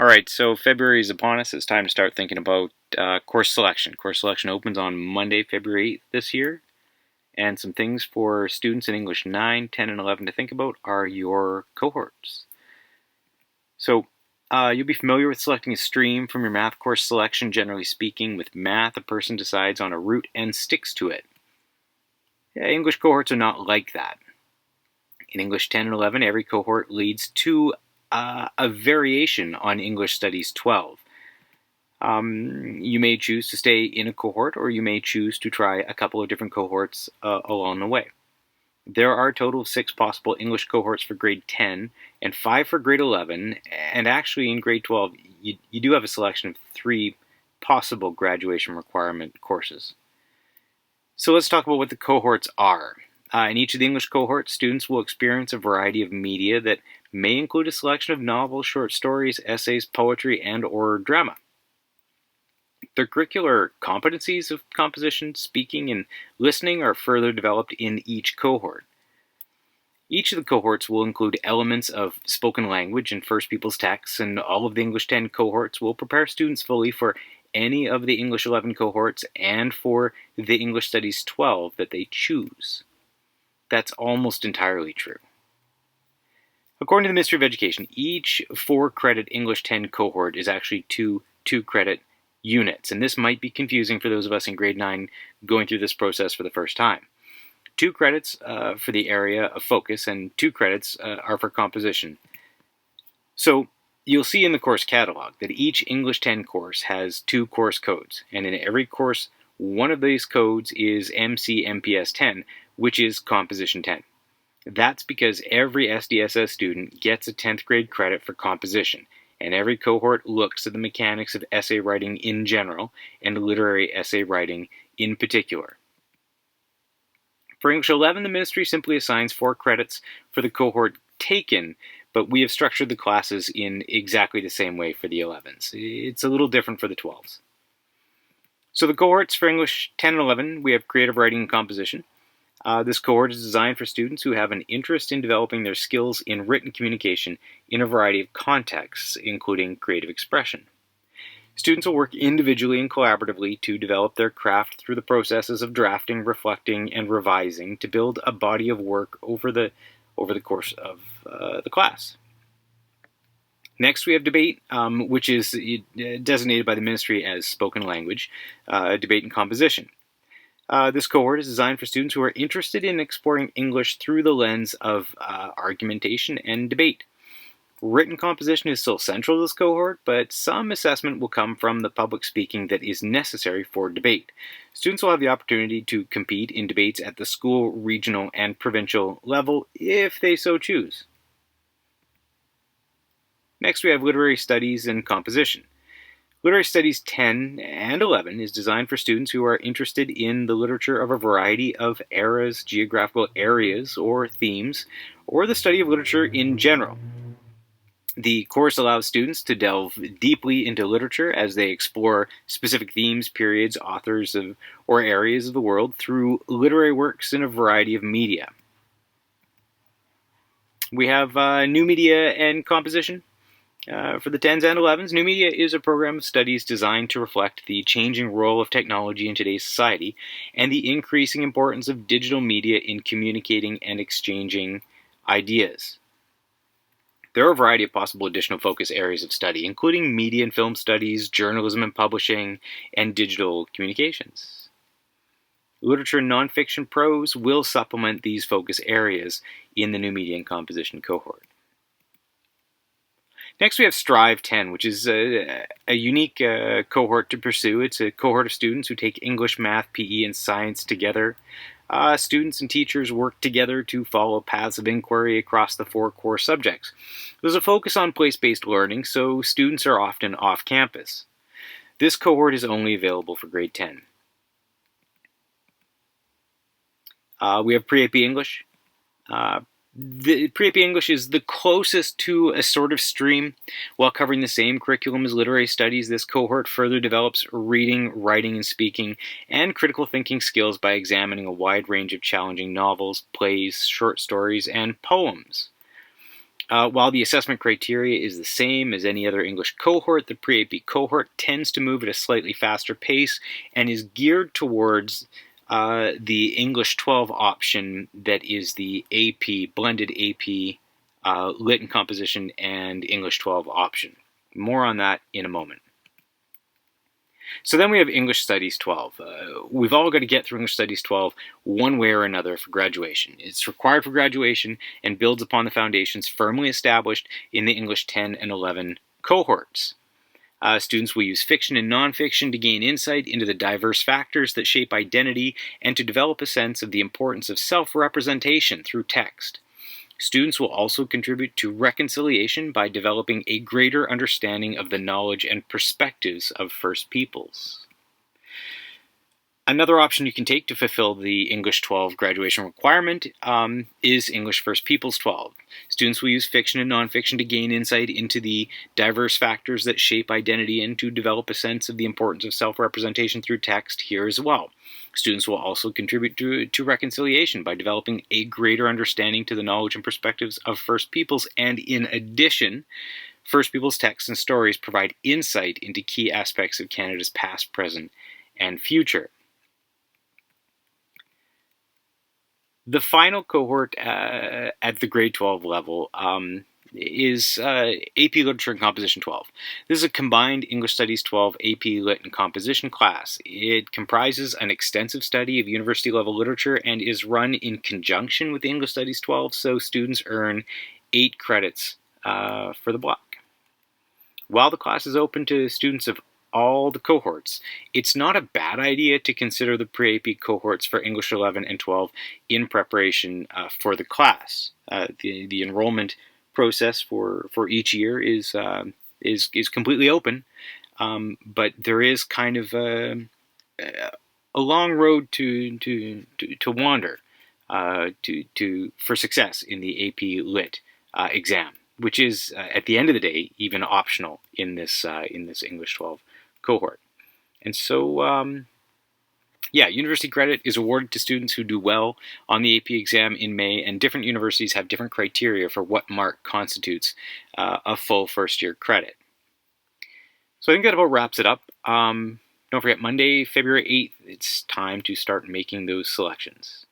All right, so February is upon us. It's time to start thinking about course selection. Course selection opens on Monday, February 8th this year. And some things for students in English 9, 10, and 11 to think about are your cohorts. So you'll be familiar with selecting a stream from your math course selection. Generally speaking, with math, a person decides on a route and sticks to it. English cohorts are not like that. In English 10 and 11, every cohort leads to a variation on English Studies 12. You may choose to stay in a cohort, or you may choose to try a couple of different cohorts along the way. There are a total of 6 possible English cohorts for grade 10 and 5 for grade 11, and actually in grade 12 you do have a selection of 3 possible graduation requirement courses. So let's talk about what the cohorts are. In each of the English cohorts, students will experience a variety of media that may include a selection of novels, short stories, essays, poetry, and/or drama. Their curricular competencies of composition, speaking, and listening are further developed in each cohort. Each of the cohorts will include elements of spoken language and first people's texts, and all of the English 10 cohorts will prepare students fully for any of the English 11 cohorts and for the English Studies 12 that they choose. That's almost entirely true. According to the Ministry of Education, each 4-credit English 10 cohort is actually 2 2-credit units, and this might be confusing for those of us in grade 9 going through this process for the first time. 2 credits for the area of focus, and 2 credits are for composition. So you'll see in the course catalog that each English 10 course has 2 course codes, and in every course, one of these codes is MC-MPS 10, which is composition 10. That's because every SDSS student gets a 10th grade credit for composition, and every cohort looks at the mechanics of essay writing in general and literary essay writing in particular. For English 11, the ministry simply assigns 4 credits for the cohort taken, but we have structured the classes in exactly the same way for the 11s. It's a little different for the 12s. So the cohorts for English 10 and 11, we have creative writing and composition. This cohort is designed for students who have an interest in developing their skills in written communication in a variety of contexts, including creative expression. Students will work individually and collaboratively to develop their craft through the processes of drafting, reflecting, and revising to build a body of work over the course of the class. Next, we have debate, which is designated by the ministry as spoken language, debate and composition. This cohort is designed for students who are interested in exploring English through the lens of argumentation and debate. Written composition is still central to this cohort, but some assessment will come from the public speaking that is necessary for debate. Students will have the opportunity to compete in debates at the school, regional, and provincial level if they so choose. Next, we have literary studies and composition. Literary Studies 10 and 11 is designed for students who are interested in the literature of a variety of eras, geographical areas, or themes, or the study of literature in general. The course allows students to delve deeply into literature as they explore specific themes, periods, authors, or areas of the world through literary works in a variety of media. We have new media and composition. For the 10s and 11s, New Media is a program of studies designed to reflect the changing role of technology in today's society and the increasing importance of digital media in communicating and exchanging ideas. There are a variety of possible additional focus areas of study, including media and film studies, journalism and publishing, and digital communications. Literature and nonfiction prose will supplement these focus areas in the New Media and Composition cohort. Next, we have Strive 10, which is a unique cohort to pursue. It's a cohort of students who take English, math, PE, and science together. Students and teachers work together to follow paths of inquiry across the 4 core subjects. There's a focus on place-based learning, so students are often off campus. This cohort is only available for grade 10. We have Pre-AP English. The Pre-AP English is the closest to a sort of stream. While covering the same curriculum as literary studies, this cohort further develops reading, writing, and speaking, and critical thinking skills by examining a wide range of challenging novels, plays, short stories, and poems. While the assessment criteria is the same as any other English cohort, the pre-AP cohort tends to move at a slightly faster pace and is geared towards the English 12 option that is the AP, blended AP, Lit and Composition, and English 12 option. More on that in a moment. So then we have English Studies 12. We've all got to get through English Studies 12 one way or another for graduation. It's required for graduation and builds upon the foundations firmly established in the English 10 and 11 cohorts. Students will use fiction and nonfiction to gain insight into the diverse factors that shape identity and to develop a sense of the importance of self-representation through text. Students will also contribute to reconciliation by developing a greater understanding of the knowledge and perspectives of First Peoples. Another option you can take to fulfill the English 12 graduation requirement is English First Peoples 12. Students will use fiction and nonfiction to gain insight into the diverse factors that shape identity and to develop a sense of the importance of self-representation through text here as well. Students will also contribute to reconciliation by developing a greater understanding to the knowledge and perspectives of First Peoples, and in addition, First Peoples texts and stories provide insight into key aspects of Canada's past, present, and future. The final cohort at the grade 12 level is AP Literature and Composition 12. This is a combined English Studies 12 AP Lit and Composition class. It comprises an extensive study of university level literature and is run in conjunction with English Studies 12, so students earn 8 credits for the block. While the class is open to students of all the cohorts, it's not a bad idea to consider the pre-AP cohorts for English 11 and 12 in preparation for the class. The enrollment process for each year is completely open, but there is kind of a long road to wander for success in the AP Lit exam, which is at the end of the day even optional in this English 12 cohort. And so, university credit is awarded to students who do well on the AP exam in May, and different universities have different criteria for what mark constitutes a full first year credit. So I think that about wraps it up. Don't forget, Monday, February 8th, it's time to start making those selections.